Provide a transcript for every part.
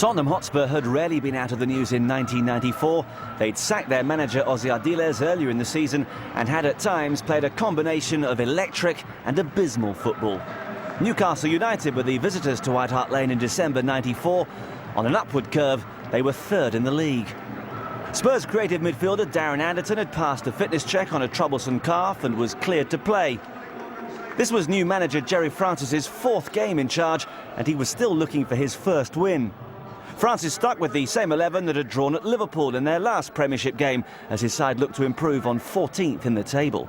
Tottenham Hotspur had rarely been out of the news in 1994. They'd sacked their manager Ozzy Ardiles earlier in the season and had at times played a combination of electric and abysmal football. Newcastle United were the visitors to White Hart Lane in December '94. On an upward curve, they were third in the league. Spurs creative midfielder Darren Anderton had passed a fitness check on a troublesome calf and was cleared to play. This was new manager Gerry Francis's fourth game in charge, and he was still looking for his first win. Francis stuck with the same 11 that had drawn at Liverpool in their last Premiership game as his side looked to improve on 14th in the table.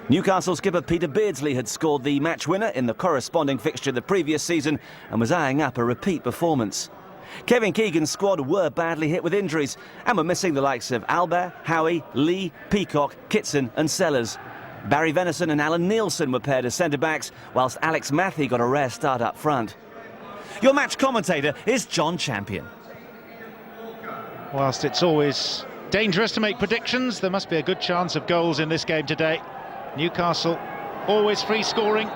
Newcastle skipper Peter Beardsley had scored the match winner in the corresponding fixture the previous season and was eyeing up a repeat performance. Kevin Keegan's squad were badly hit with injuries and were missing the likes of Albert, Howie, Lee, Peacock, Kitson and Sellers. Barry Venison and Alan Nielsen were paired as centre-backs, whilst Alex Matthey got a rare start up front. Your match commentator is John Champion. Whilst it's always dangerous to make predictions, there must be a good chance of goals in this game today. Newcastle always free scoring.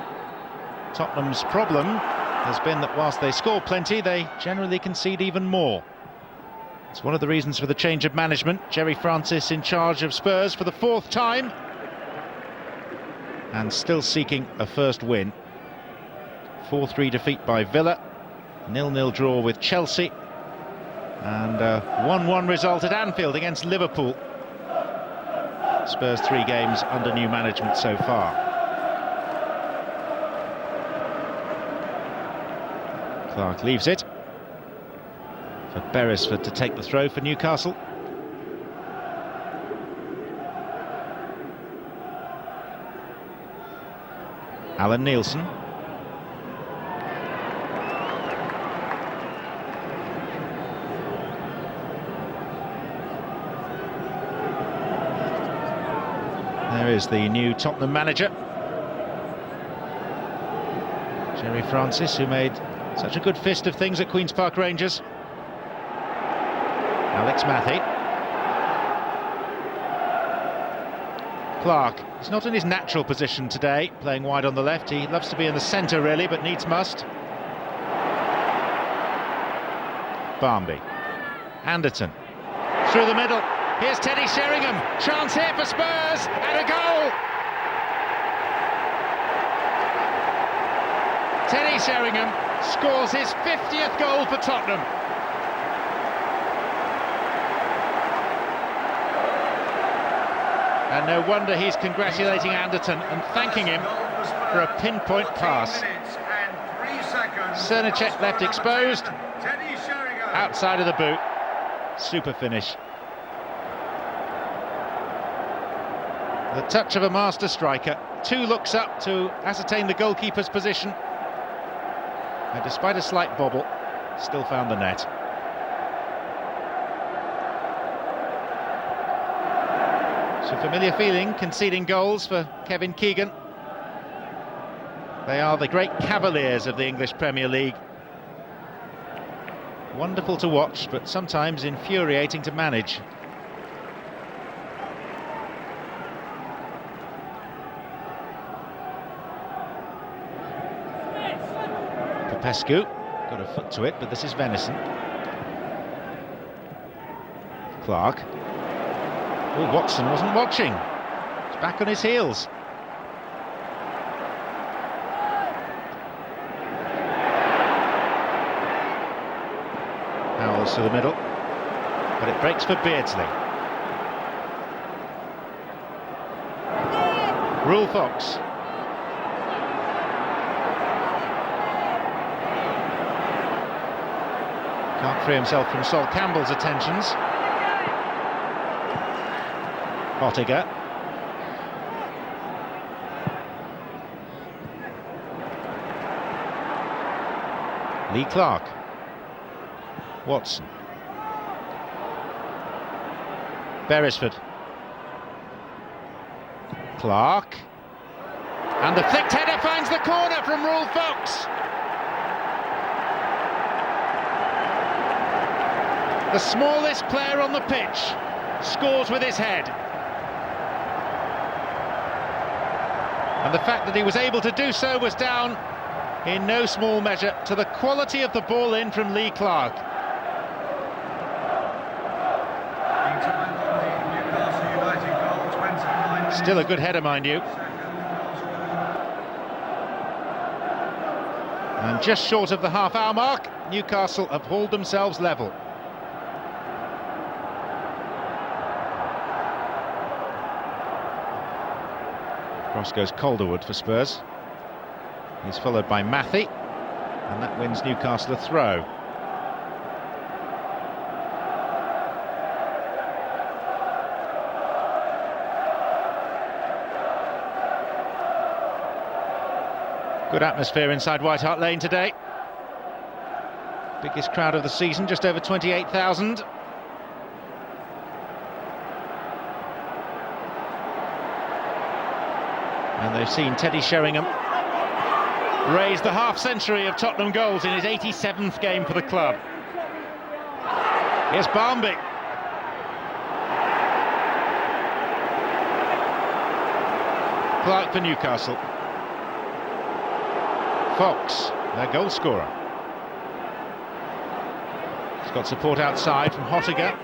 Tottenham's problem has been that whilst they score plenty, they generally concede even more. It's one of the reasons for the change of management. Gerry Francis in charge of Spurs for the fourth time and still seeking a first win. 4-3 defeat by Villa, 0-0 draw with Chelsea, and a 1-1 result at Anfield against Liverpool. Spurs 3 games under new management so far. Clark leaves it for Beresford to take the throw for Newcastle. Alan Nielsen. There is the new Tottenham manager, Gerry Francis, who made such a good fist of things at Queen's Park Rangers. Alex Matthey. Clark, he's not in his natural position today, playing wide on the left. He loves to be in the centre really, but needs must. Barmby. Anderton. Through the middle. Here's Teddy Sheringham. Chance here for Spurs, and a goal! Teddy Sheringham scores his 50th goal for Tottenham. And no wonder he's congratulating Anderton and thanking him for a pinpoint pass. Cernicek left exposed, outside of the boot. Super finish. The touch of a master striker. 2 looks up to ascertain the goalkeeper's position. And despite a slight bobble, still found the net. It's a familiar feeling, conceding goals for Kevin Keegan. They are the great Cavaliers of the English Premier League. Wonderful to watch, but sometimes infuriating to manage. Pescu got a foot to it, but this is Venison. Clark. Oh, Watson wasn't watching. He's back on his heels. Howells to the middle, but it breaks for Beardsley. Rule Fox. Can't free himself from Sol Campbell's attentions. Pottinger. Lee Clark. Watson. Beresford. Clark. And the flicked header finds the corner from Rule Fox. The smallest player on the pitch scores with his head. And the fact that he was able to do so was down in no small measure to the quality of the ball in from Lee Clark. Still a good header, mind you. And just short of the half-hour mark, Newcastle have hauled themselves level. Cross goes Calderwood for Spurs. He's followed by Mathy, and that wins Newcastle a throw. Good atmosphere inside White Hart Lane today. Biggest crowd of the season, just over 28,000. And they've seen Teddy Sheringham raise the half-century of Tottenham goals in his 87th game for the club. Here's Barmby. Clark for Newcastle. Fox, their goal scorer. He's got support outside from Hottiger.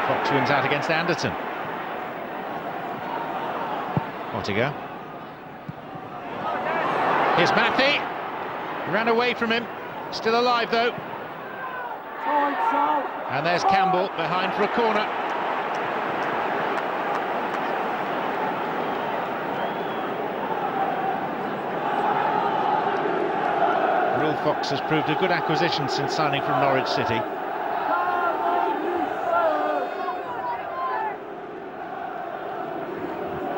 Fox wins out against Anderton. Hottiger. Here's Mathy. Ran away from him. Still alive though. And there's Campbell behind for a corner. Fox has proved a good acquisition since signing from Norwich City.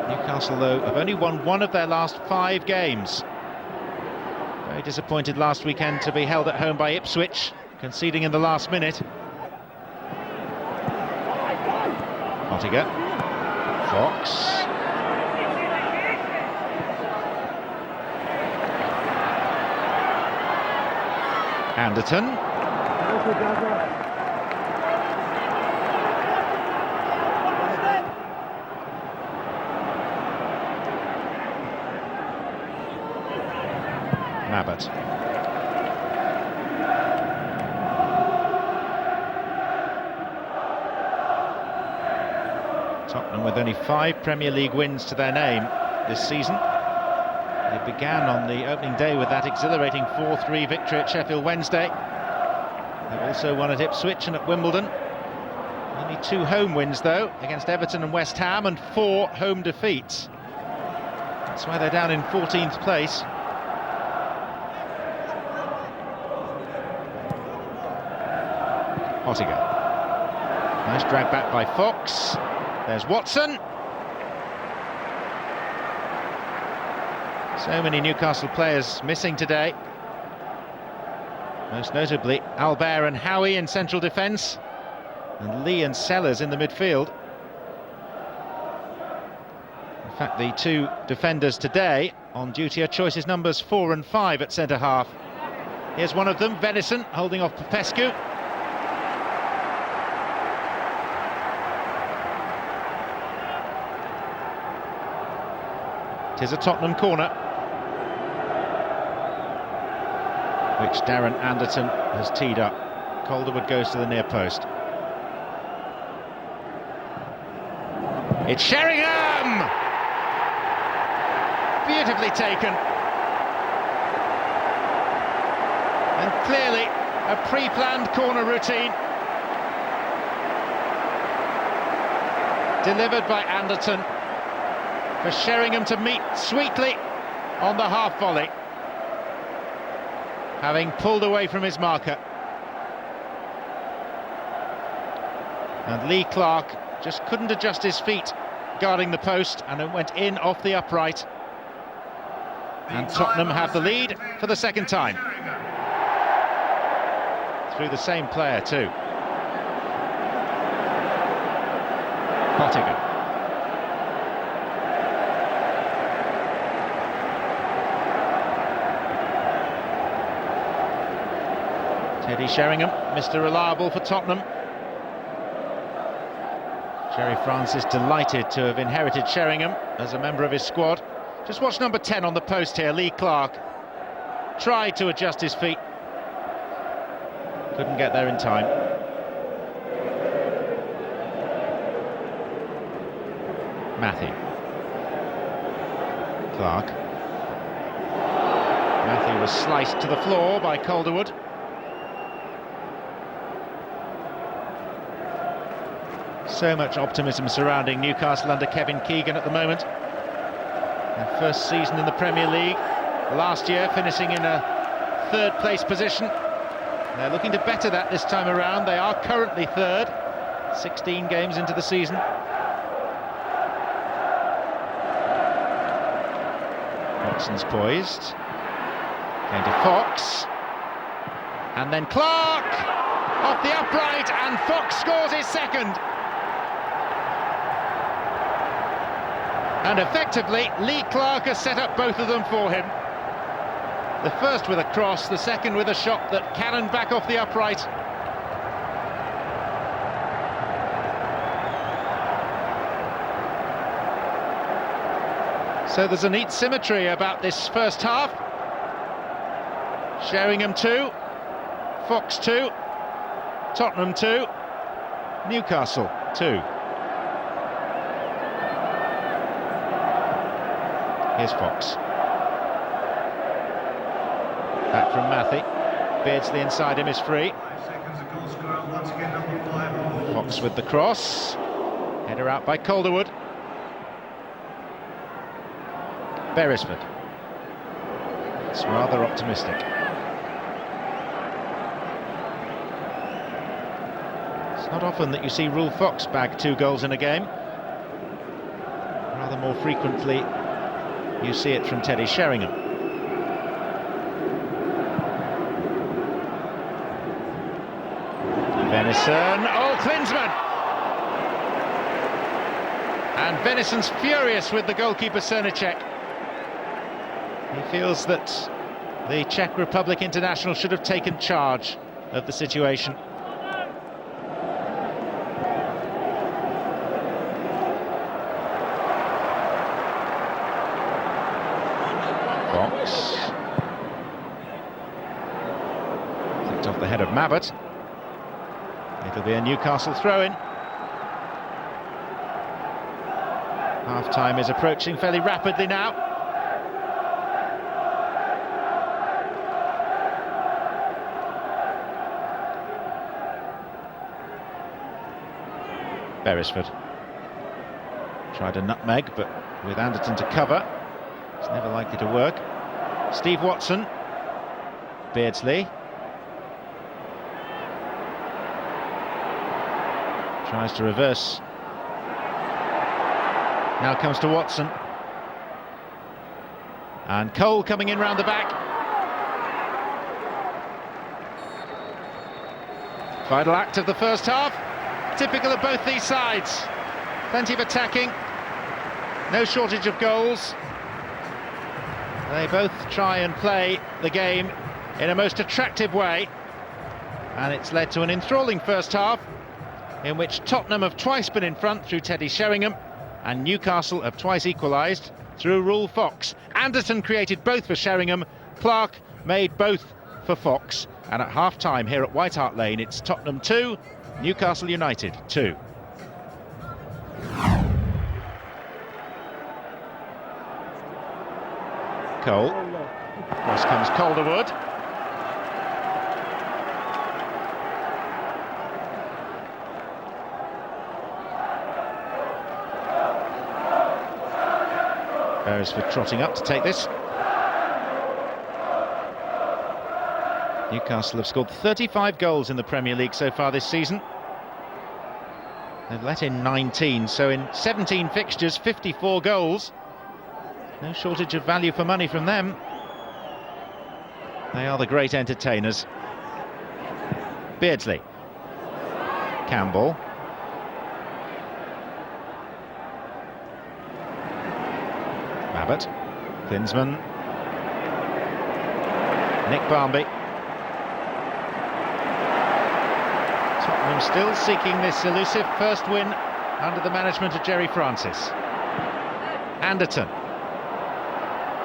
Newcastle, though, have only won one of their last 5 games. Very disappointed last weekend to be held at home by Ipswich, conceding in the last minute. Hottiger. Fox. Anderton. Mabbott. Tottenham with only 5 Premier League wins to their name this season. It began on the opening day with that exhilarating 4-3 victory at Sheffield Wednesday. They've also won at Ipswich and at Wimbledon. Only 2 home wins, though, against Everton and West Ham, and 4 home defeats. That's why they're down in 14th place. Hottiger. Nice drag back by Fox. There's Watson. So many Newcastle players missing today. Most notably Albert and Howie in central defence, and Lee and Sellers in the midfield. In fact, the 2 defenders today on duty are choices numbers 4 and 5 at centre-half. Here's one of them, Venison, holding off Popescu. It is a Tottenham corner, which Darren Anderton has teed up. Calderwood goes to the near post. It's Sheringham! Beautifully taken. And clearly a pre-planned corner routine. Delivered by Anderton for Sheringham to meet sweetly on the half volley, having pulled away from his marker. And Lee Clark just couldn't adjust his feet guarding the post, and it went in off the upright. And Tottenham have the lead for the second time. Through the same player too. Hottiger. Teddy Sheringham, Mr. Reliable for Tottenham. Jerry Francis delighted to have inherited Sheringham as a member of his squad. Just watch number 10 on the post here, Lee Clark. Tried to adjust his feet. Couldn't get there in time. Matthew. Clark. Matthew was sliced to the floor by Calderwood. So much optimism surrounding Newcastle under Kevin Keegan at the moment. Their first season in the Premier League. Last year finishing in a third place position. They're looking to better that this time around. They are currently third, 16 games into the season. Watson's poised. Going to Fox. And then Clark! Off the upright, and Fox scores his second. And effectively, Lee Clark has set up both of them for him. The first with a cross, the second with a shot that cannoned back off the upright. So there's a neat symmetry about this first half. Sheringham 2, Fox 2, Tottenham 2, Newcastle 2. Here's Fox. Back from Matthew. Beardsley inside him is free. Fox with the cross. Header out by Calderwood. Beresford. It's rather optimistic. It's not often that you see Rule Fox bag 2 goals in a game. Rather more frequently you see it from Teddy Sheringham. Venison, oh, Klinsmann! And Venison's furious with the goalkeeper Cernicek. He feels that the Czech Republic international should have taken charge of the situation. Fox. Flicked off the head of Mabbott. It'll be a Newcastle throw-in. Half-time is approaching fairly rapidly now. Beresford tried a nutmeg, but with Anderton to cover, it's never likely to work. Steve Watson. Beardsley. Tries to reverse. Now comes to Watson. And Cole coming in round the back. Final act of the first half. Typical of both these sides. Plenty of attacking. No shortage of goals. They both try and play the game in a most attractive way. And it's led to an enthralling first half, in which Tottenham have twice been in front through Teddy Sheringham, and Newcastle have twice equalised through Rule Fox. Anderton created both for Sheringham, Clark made both for Fox, and at half-time here at White Hart Lane, it's Tottenham 2, Newcastle United 2. Cole. Cross comes Calderwood. Beresford trotting up to take this. Newcastle have scored 35 goals in the Premier League so far this season. They've let in 19, so in 17 fixtures, 54 goals. No shortage of value for money from them. They are the great entertainers. Beardsley. Campbell. Mabbott. Klinsmann. Nick Barmby. Tottenham still seeking this elusive first win under the management of Jerry Francis. Anderton.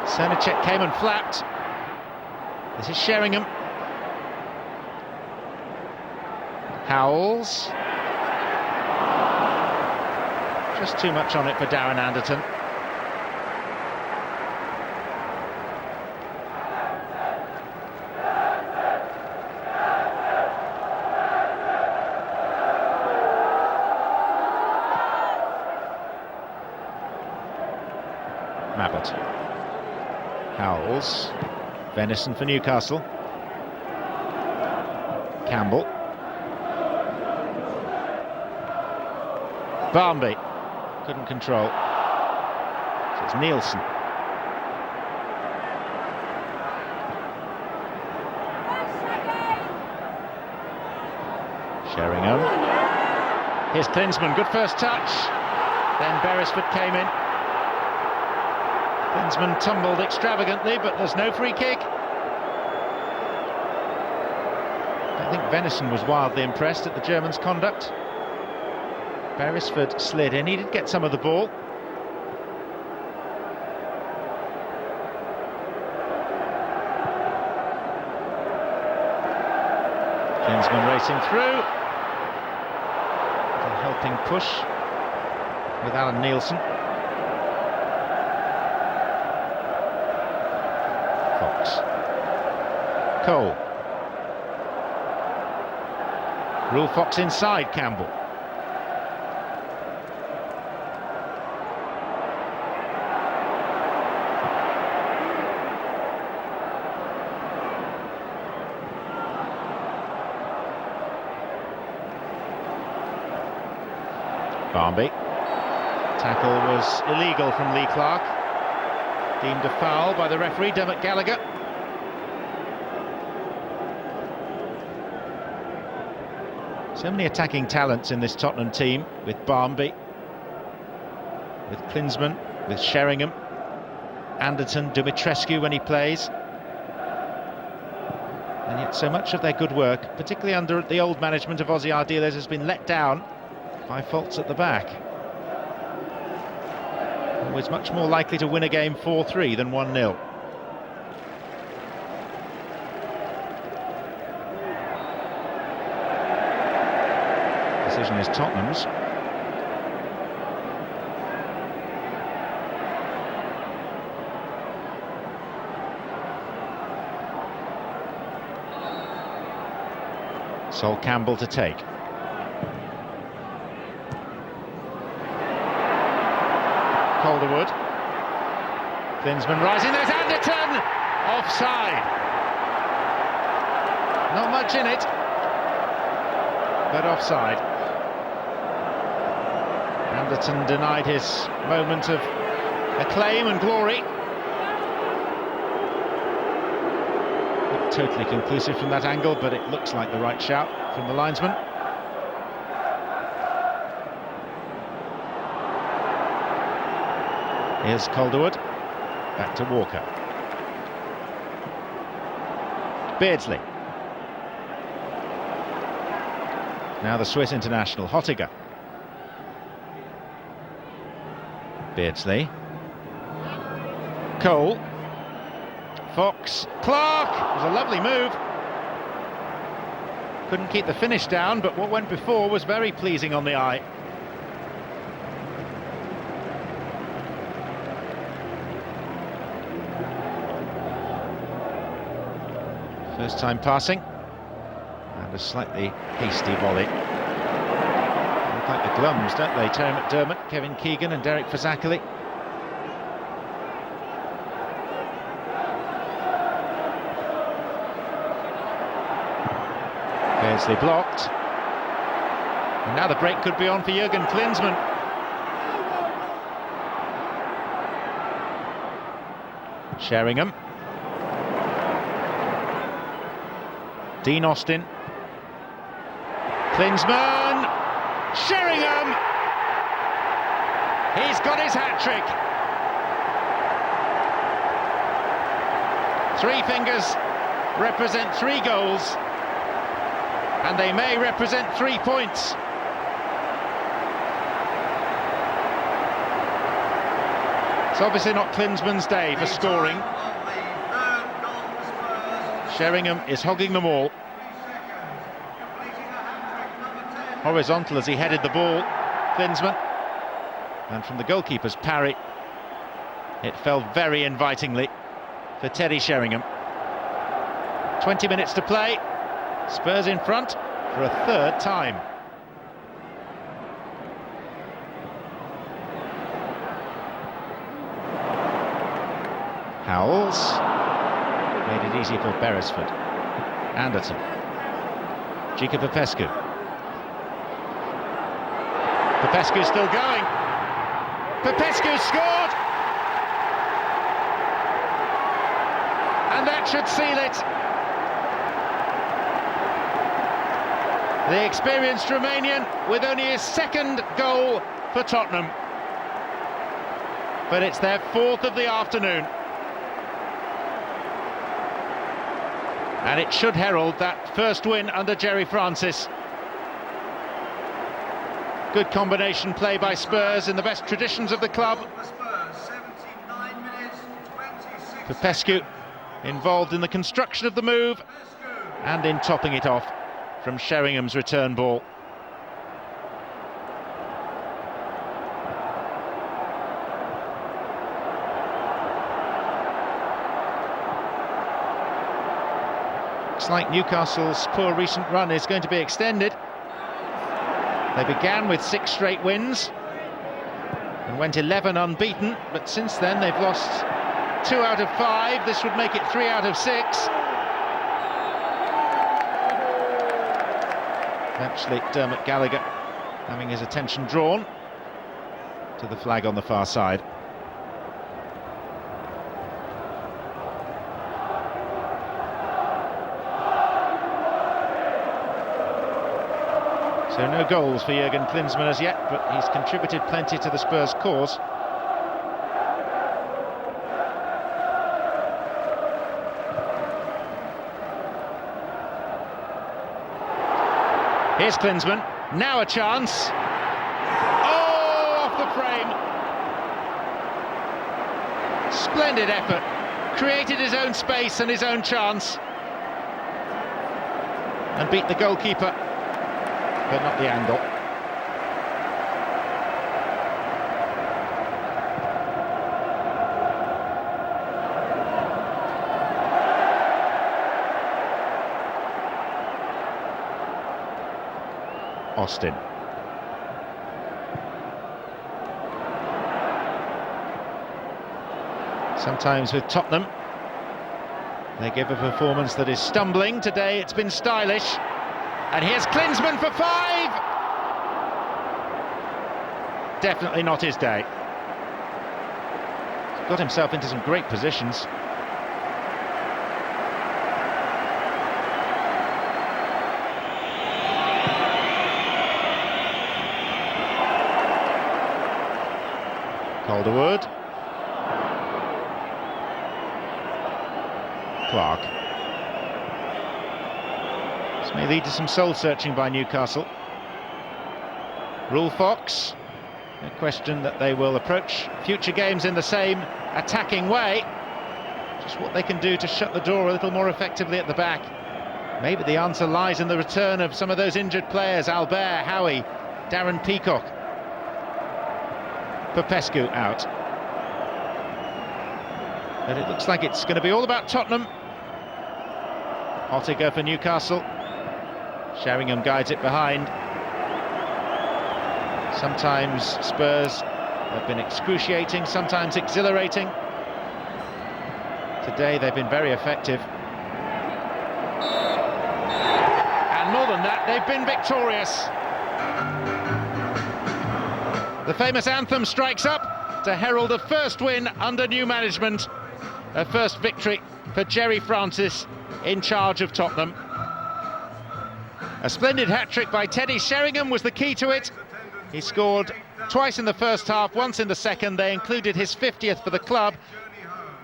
Srnicek came and flapped. This is Sheringham. Howells. Just too much on it for Darren Anderton. Mabbott. Howells. Venison for Newcastle. Campbell. Barmby. Couldn't control. So it's Nielsen. Sheringham. Here's Klinsmann, good first touch. Then Beresford came in. Klinsmann tumbled extravagantly, but there's no free kick. I think Venison was wildly impressed at the Germans' conduct. Beresford slid in, he did get some of the ball. Klinsmann racing through. A helping push with Alan Nielsen. Fox. Cole. Rule Fox inside Campbell. Barmby. Tackle was illegal from Lee Clark. Deemed a foul by the referee, Dermot Gallagher. So many attacking talents in this Tottenham team, with Barmby, with Klinsmann, with Sheringham, Anderton, Dumitrescu when he plays. And yet so much of their good work, particularly under the old management of Ossie Ardiles, has been let down by faults at the back. Always much more likely to win a game 4-3 than 1-0. Decision is Tottenham's. Sol Campbell to take. Calderwood. Klinsmann rising, there's Anderton! Offside. Not much in it, but offside. Anderton denied his moment of acclaim and glory. Not totally conclusive from that angle, but it looks like the right shout from the linesman. Here's Calderwood, back to Walker. Beardsley. Now the Swiss international, Hottiger. Beardsley. Cole. Fox. Clark! It was a lovely move. Couldn't keep the finish down, but what went before was very pleasing on the eye. First time passing, and a slightly hasty volley. Look like the Glums, don't they? Terry McDermott, Kevin Keegan and Derek Fazackerley. Beardsley blocked. And now the break could be on for Jurgen Klinsmann. Sheringham. Dean Austin. Klinsmann. Sheringham. He's got his hat-trick. Three fingers represent 3 goals, and they may represent 3 points. It's obviously not Klinsmann's day for scoring. Sheringham is hogging them all. Horizontal as he headed the ball, Klinsmann. And from the goalkeeper's parry, it fell very invitingly for Teddy Sheringham. 20 minutes to play. Spurs in front for a third time. Howells made it easy for Beresford. Anderton. Gica Popescu. Popescu still going. Popescu scored! And that should seal it. The experienced Romanian with only his second goal for Tottenham. But it's their fourth of the afternoon. And it should herald that first win under Jerry Francis. Good combination play by Spurs in the best traditions of the club. Popescu involved in the construction of the move and in topping it off from Sheringham's return ball. Looks like Newcastle's poor recent run is going to be extended. They began with 6 straight wins and went 11 unbeaten, but since then they've lost 2 out of 5. This would make it 3 out of 6. Eventually Dermot Gallagher having his attention drawn to the flag on the far side. So no goals for Jurgen Klinsmann as yet, but he's contributed plenty to the Spurs' cause. Here's Klinsmann, now a chance. Oh, off the frame. Splendid effort. Created his own space and his own chance. And beat the goalkeeper. But not the angle. Austin. Sometimes with Tottenham, they give a performance that is stumbling. Today it's been stylish. And here's Klinsmann for 5! Definitely not his day. He's got himself into some great positions. Calderwood. Clark. This may lead to some soul-searching by Newcastle. Rule Fox, a question that they will approach future games in the same attacking way. Just what they can do to shut the door a little more effectively at the back. Maybe the answer lies in the return of some of those injured players, Albert, Howie, Darren Peacock. Popescu out. But it looks like it's going to be all about Tottenham. Ottiger for Newcastle. Sheringham guides it behind. Sometimes Spurs have been excruciating, sometimes exhilarating. Today they've been very effective. And more than that, they've been victorious. The famous anthem strikes up to herald a first win under new management. A first victory for Jerry Francis in charge of Tottenham. A splendid hat-trick by Teddy Sheringham was the key to it. He scored twice in the first half, once in the second. They included his 50th for the club.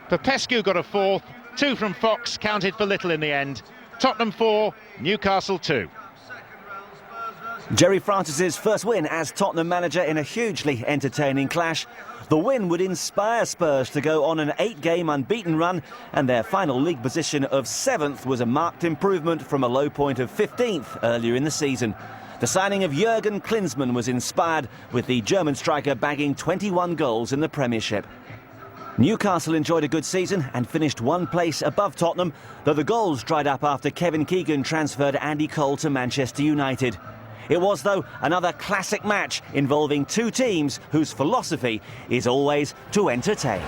Popescu got a 4th, 2 from Fox, counted for little in the end. Tottenham 4, Newcastle 2. Jerry Francis's first win as Tottenham manager in a hugely entertaining clash. The win would inspire Spurs to go on an 8-game unbeaten run, and their final league position of 7th was a marked improvement from a low point of 15th earlier in the season. The signing of Jurgen Klinsmann was inspired, with the German striker bagging 21 goals in the Premiership. Newcastle enjoyed a good season and finished one place above Tottenham, though the goals dried up after Kevin Keegan transferred Andy Cole to Manchester United. It was, though, another classic match involving two teams whose philosophy is always to entertain.